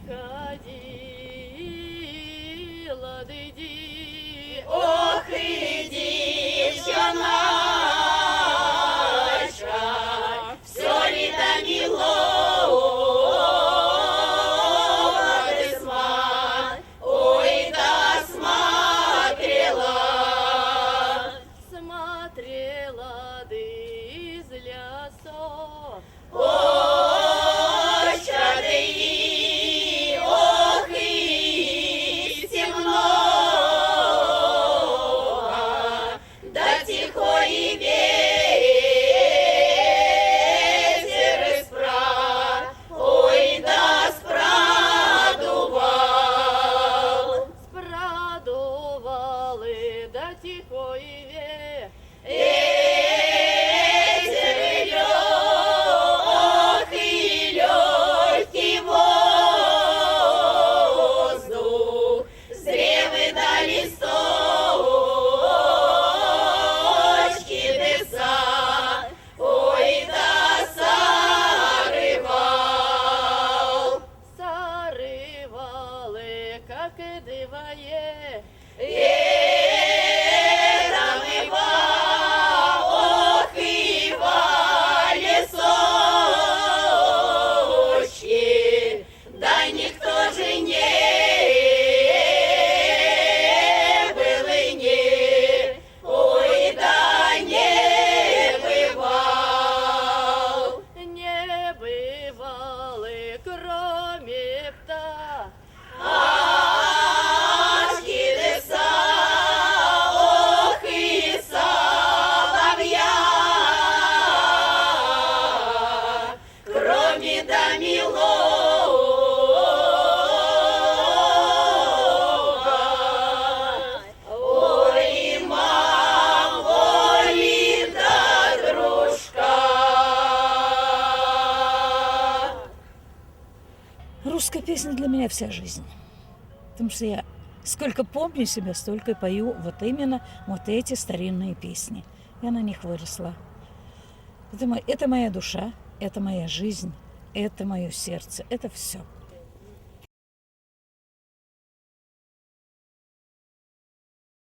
ходила, диди, Ох, і дівчоночка, все літо миловать сма, ой, да смотрела, смотрела ды из лесов. ой, чади, ох, и темно, да тихой ветер из ой, да спрадувал, Спрадували, да тихой ветер лег, и легкий воздух, с древы до листочки деса, ой, да сорывал. зарывали, как и дивае. Ох, и лесочки, да никто же не был и не, ой, да не бывал. Не бывали, кроме птах. Пташки деса, ох, и соловья, кроме да милого, ой, мам, ой, да дружка. Русская песня для меня вся жизнь. Потому что я сколько помню себя, столько и пою вот именно вот эти старинные песни. Я на них выросла. Это моя душа, это моя жизнь, это мое сердце, это все.